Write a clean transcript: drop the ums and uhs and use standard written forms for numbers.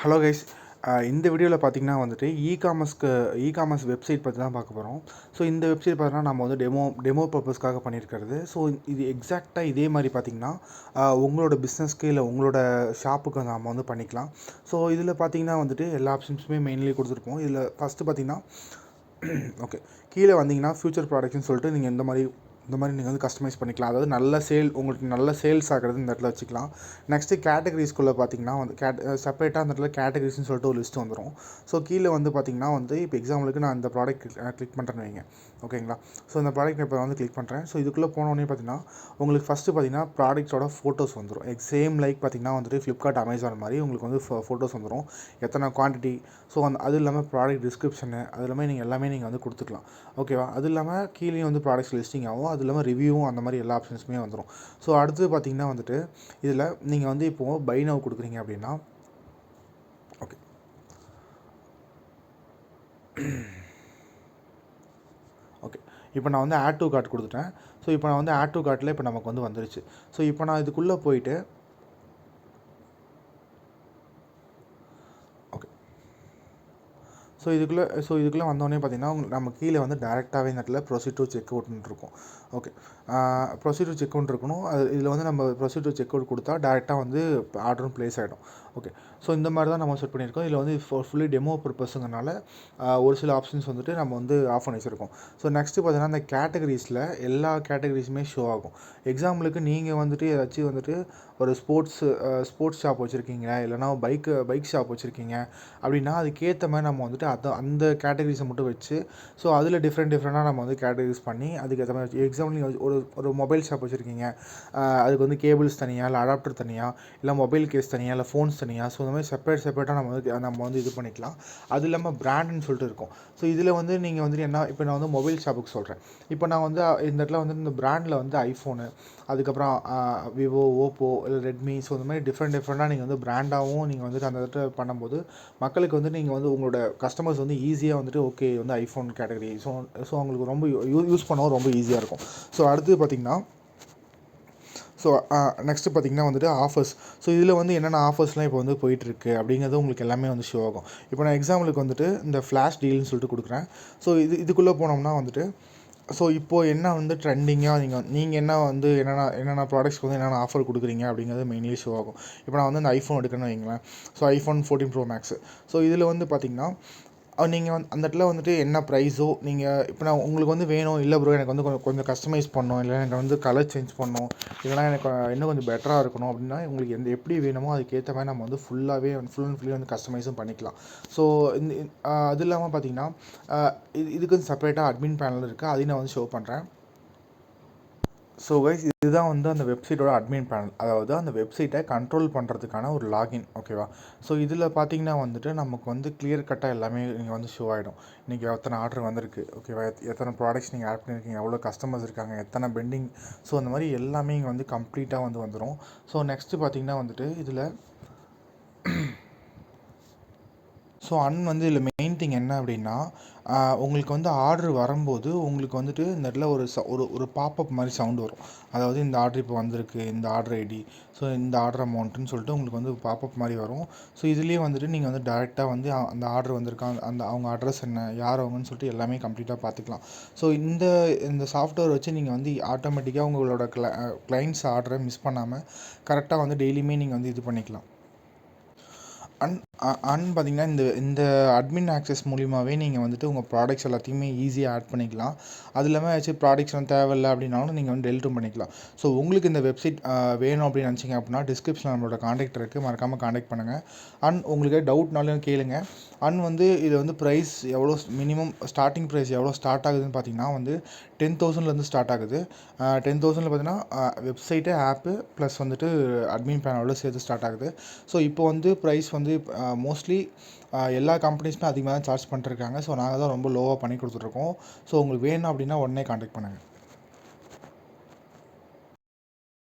Hello guys. இந்த வீடியோவில் பார்த்தீங்கன்னா வந்துட்டு இ காமர்ஸ் வெப்சைட் பற்றி தான் பார்க்க போகிறோம். ஸோ இந்த வெப்சைட் பார்த்தீங்கன்னா நம்ம வந்து டெமோ பர்பஸ்க்காக பண்ணியிருக்கிறது. ஸோ இது எக்ஸாக்டாக இதே மாதிரி பார்த்தீங்கன்னா உங்களோட பிஸ்னஸ்க்கு இல்லை உங்களோட ஷாப்புக்கு நம்ம வந்து பண்ணிக்கலாம். ஸோ இதில் பார்த்தீங்கன்னா வந்துட்டு எல்லா ஆப்ஷன்ஸுமே மெயின்லி கொடுத்துருப்போம். இதில் ஃபஸ்ட்டு பார்த்தீங்கன்னா ஓகே, கீழே வந்தீங்கன்னா ஃபியூச்சர் ப்ராடக்ட்ஸ்னு சொல்லிட்டு நீங்கள் இந்த மாதிரி நீங்கள் வந்து கஸ்டமைஸ் பண்ணிக்கலாம். அதாவது உங்களுக்கு நல்ல சேல்ஸ் ஆகிறது இந்த இடத்துல வச்சுக்கலாம். நெக்ஸ்ட்டு கேட்டகரிஸ்குள்ளே பார்த்தீங்கன்னா வந்து செப்பரேட்டாக அந்த இடத்துல கேட்டகரிஸ்னு சொல்லிட்டு ஒரு லிஸ்ட் வந்துடும். ஸோ கீழே வந்து பார்த்தீங்கன்னா வந்து இப்போ எக்ஸாம்பிளுக்கு நான் இந்த ப்ராடக்ட் கிளிக் பண்ணுறேன்னு வைங்க, ஓகேங்களா. ஸோ இந்த ப்ராடக்ட் இப்போ வந்து கிளிக் பண்ணுறேன். ஸோ இதுக்குள்ளே போனோடனே பார்த்தீங்கன்னா உங்களுக்கு ஃபஸ்ட்டு பார்த்தீங்கன்னா ப்ராடக்ட்ஸோட ஃபோட்டோஸ் வந்துடும். சேம் லைக் பார்த்தீங்கன்னா வந்துட்டு ஃப்ளிப்கார்ட், அமேசான் மாதிரி உங்களுக்கு வந்து ஃபோட்டோஸ் வந்துடும், எத்தனை குவான்டிட்டி. ஸோ அது இல்லாமல் ப்ராடக்ட் டிஸ்கிரிப்ஷனு அது எல்லாமே நீங்கள் வந்து கொடுத்துக்கலாம், ஓகேவா. அது இல்லாமல் கீழே வந்து ப்ராடக்ட்ஸ் லிஸ்டிங் ஆகும், அது இல்லாமல் ரிவ்யூவும் அந்த மாதிரி எல்லா ஆப்ஷன்ஸுமே வந்துடும். ஸோ அடுத்து பார்த்தீங்கன்னா வந்துட்டு இதில் நீங்கள் வந்து இப்போது பை நவ் கொடுக்குறீங்க அப்படின்னா ஓகே ஓகே இப்போ நான் வந்து ஆட் டு கார்ட் கொடுத்துட்டேன். ஸோ இப்போ நான் வந்து ஆட் டு கார்ட்டில் இப்போ நமக்கு வந்து வந்துருச்சு. ஸோ இப்போ நான் இதுக்குள்ளே போயிட்டு ஓகே ஸோ இதுக்குள்ளே வந்தோடனே பார்த்தீங்கன்னா நம்ம கீழே வந்து டேரெக்டாகவே இந்த இடத்துல ப்ரொசீட் டு செக் அவுட்னு இருக்கும். Okay, proceed to check out இருக்கணும். இதில் வந்து நம்ம ப்ரொசீட் டு செக் அவுட் கொடுத்தா டேரெக்டாக வந்து ஆர்டரும் ப்ளேஸ் ஆகிடும். ஓகே, ஸோ இந்த மாதிரி தான் நம்ம செட் பண்ணியிருக்கோம். இதில் வந்து ஃபுல்லி டெமோ பர்பஸுங்கிறனால ஒரு சில ஆப்ஷன்ஸ் வந்துட்டு நம்ம வந்து ஆஃப் பண்ணி வச்சுருக்கோம். ஸோ நெக்ஸ்ட்டு பார்த்தீங்கன்னா அந்த கேட்டகரிஸில் எல்லா கேட்டகரிஸுமே ஷோ ஆகும். எக்ஸாம்பிளுக்கு நீங்கள் வந்துட்டு ஏதாச்சும் வந்துட்டு ஒரு ஸ்போர்ட்ஸ் ஷாப் வச்சுருக்கீங்க, இல்லைனா பைக் ஷாப் வச்சுருக்கீங்க அப்படின்னா அதுக்கேற்ற மாதிரி நம்ம வந்துட்டு அந்த கேட்டகரிஸை மட்டும் வச்சு ஸோ அதில் டிஃப்ரெண்ட்டாக நம்ம வந்து கேட்டகரிஸ் பண்ணி அதுக்கேற்ற மாதிரி எக்ஸாம்பிள் நீங்கள் ஒரு மொபைல் ஷாப் வச்சுருக்கீங்க, அதுக்கு வந்து கேபிள்ஸ் தனியாக, இல்லை அடாப்டர் தனியாக, இல்லை மொபைல் கேஸ் தனியாக, இல்லை ஃபோன்ஸ் தனியாக. ஸோ இந்த மாதிரி செப்பரேட்டாக நம்ம வந்து இது பண்ணிக்கலாம். அது இல்லாமல் பிராண்டுன்னு சொல்லிட்டு இருக்கும். ஸோ இதில் வந்து நீங்கள் வந்துட்டு இப்போ நான் வந்து மொபைல் ஷாப்புக்கு சொல்கிறேன். இப்போ நான் வந்து இந்த இடத்துல வந்து இந்த பிராண்டில் வந்து ஐஃபோனு, அதுக்கப்புறம் விவோ, ஓப்போ, இல்லை ரெட்மி, ஸோ இந்த மாதிரி டிஃப்ரெண்ட்டாக நீங்கள் வந்து பிராண்டாகவும் நீங்கள் வந்துட்டு அந்த இடத்துல பண்ணும்போது மக்களுக்கு வந்து நீங்கள் வந்து உங்களோட கஸ்டமர்ஸ் வந்து ஈஸியாக வந்துட்டு ஓகே வந்து ஐஃபோன் கேட்டகரி ஸோ அவங்களுக்கு ரொம்ப யூஸ் பண்ணவும் ரொம்ப ஈஸியாக இருக்கும். ஸோ அடுத்து பார்த்திங்கன்னா நெக்ஸ்ட்டு பார்த்திங்கன்னா வந்துட்டு ஆஃபர்ஸ். ஸோ இதில் வந்து என்னென்ன ஆஃபர்ஸ்லாம் இப்போ வந்து போயிட்டுருக்கு அப்படிங்கிறது உங்களுக்கு எல்லாமே வந்து ஷோ ஆகும். இப்போ நான் எக்ஸாம்பிளுக்கு வந்துட்டு இந்த ஃப்ளாஷ் டீல்னு சொல்லிட்டு கொடுக்குறேன். ஸோ இதுக்குள்ளே போனோம்னா வந்துட்டு ஸோ இப்போது என்ன வந்து ட்ரெண்டிங்காக நீங்கள் என்னென்ன ப்ராடக்ட்ஸ்க்கு வந்து என்னென்ன ஆஃபர் கொடுக்குறீங்க அப்படிங்கிறது மெயின்லி ஷோ ஆகும். இப்போ நான் வந்து அந்த ஐஃபோன் எடுக்கிறேன்னு வைங்களேன். So iPhone 14 Pro Max. So இதில் வந்து பார்த்திங்கன்னா நீங்கள் வந்து அந்த இடத்துல வந்துட்டு என்ன ப்ரைஸோ நீங்கள் இப்போ நான் உங்களுக்கு வந்து வேணும், இல்லை ப்ரோ எனக்கு வந்து கொஞ்சம் கஸ்டமைஸ் பண்ணணும், இல்லை எனக்கு வந்து கலர் சேஞ்ச் பண்ணணும், இல்லைனா எனக்கு இன்னும் கொஞ்சம் பெட்டராக இருக்கணும் அப்படின்னா உங்களுக்கு எப்படி வேணுமோ அதுக்கேற்ற மாதிரி நம்ம வந்து ஃபுல் அண்ட் ஃபுல்லி வந்து கஸ்டமைஸும் பண்ணிக்கலாம். ஸோ அது இல்லாமல் பார்த்தீங்கன்னா இதுக்கு வந்து செப்பரேட்டாக அட்மின் பேனல் இருக்குது, அதையும் நான் வந்து ஷோ பண்ணுறேன். ஸோ கைஸ், இதுதான் வந்து அந்த வெப்சைட்டோட அட்மின் பேனல், அதாவது அந்த வெப்சைட்டை கண்ட்ரோல் பண்ணுறதுக்கான ஒரு லாகின், ஓகேவா. ஸோ இதில் பார்த்தீங்கன்னா வந்துட்டு நமக்கு வந்து கிளியர் கட்டாக எல்லாமே நீங்கள் வந்து ஷோ ஆகிடும். இன்றைக்கி எத்தனை ஆர்டர் வந்திருக்கு, ஓகேவா, எத்தனை ப்ராடக்ட்ஸ் நீங்கள் ஆட் பண்ணியிருக்கீங்க, எவ்வளோ கஸ்டமர்ஸ் இருக்காங்க, எத்தனை பெண்டிங், ஸோ அந்த மாதிரி எல்லாமே இங்கே வந்து கம்ப்ளீட்டாக வந்து வந்துடும். ஸோ நெக்ஸ்ட்டு பார்த்தீங்கன்னா வந்துட்டு இதில் வந்து இதில் மெயின் திங் என்ன அப்படின்னா உங்களுக்கு வந்து ஆர்டர் வரும்போது உங்களுக்கு வந்துட்டு இந்த இடத்துல ஒரு பாப்அப் மாதிரி சவுண்டு வரும். அதாவது இந்த ஆர்டர் இப்போ வந்திருக்கு, இந்த ஆர்டர் ஐடி, ஸோ இந்த ஆர்டர் அமௌண்ட்டுன்னு சொல்லிட்டு உங்களுக்கு வந்து பாப்அப் மாதிரி வரும். ஸோ இதுலேயே வந்துட்டு நீங்கள் வந்து டேரெக்டாக வந்து அந்த ஆர்டர் வந்திருக்காங்க, அவங்க அட்ரஸ் என்ன, யார் அவங்கன்னு சொல்லிட்டு எல்லாமே கம்ப்ளீட்டாக பார்த்துக்கலாம். ஸோ இந்த சாஃப்ட்வேர் வச்சு நீங்கள் வந்து ஆட்டோமேட்டிக்காக உங்களோட கிளைண்ட்ஸ் ஆர்டரை மிஸ் பண்ணாமல் கரெக்டாக வந்து டெய்லியுமே நீங்கள் வந்து இது பண்ணிக்கலாம். பார்த்திங்கன்னா இந்த அட்மின் ஆக்சஸ் மூலிமாவே நீங்கள் வந்துட்டு உங்கள் ப்ராடக்ட்ஸ் எல்லாத்தையுமே ஈஸியாக ஆட் பண்ணிக்கலாம். அது இல்லாமல் ஏதாச்சும் ப்ராடக்ட்ஸ் வந்து தேவையில்லை அப்படின்னாலும் நீங்கள் வந்து டெலிட்டும் பண்ணிக்கலாம். ஸோ உங்களுக்கு இந்த வெப்சைட் வேணும் அப்படின்னு நினச்சிங்க அப்படின்னா டிஸ்கிரிப்ஷனில் நம்மளோட காண்டாக்ட் இருக்குது, மறக்காமல் காண்டாக்ட் பண்ணுங்கள். உங்களுக்கு டவுட்னாலும் கேளுங்க. வந்து இது வந்து ப்ரைஸ் எவ்வளோ, மினிமம் ஸ்டார்டிங் ப்ரைஸ் எவ்வளோ ஸ்டார்ட் ஆகுதுன்னு பார்த்தீங்கன்னா வந்து 10,000 ஸ்டார்ட் ஆகுது. 10,000 பார்த்தீங்கன்னா வெப்சைட்டு, ஆப்பு ப்ளஸ் வந்துட்டு அட்மின் பேனலோட சேர்த்து ஸ்டார்ட் ஆகுது. ஸோ இப்போ வந்து ப்ரைஸ் வந்து மோஸ்ட்லி எல்லா கம்பெனிஸுமே அதிகமாக தான் சார்ஜ் பண்ணிட்டுருக்காங்க. ஸோ நாங்கள் தான் ரொம்ப லோவாக பண்ணி கொடுத்துட்ருக்கோம். ஸோ உங்களுக்கு வேணும் அப்படின்னா உடனே காண்டாக்ட் பண்ணுங்கள்.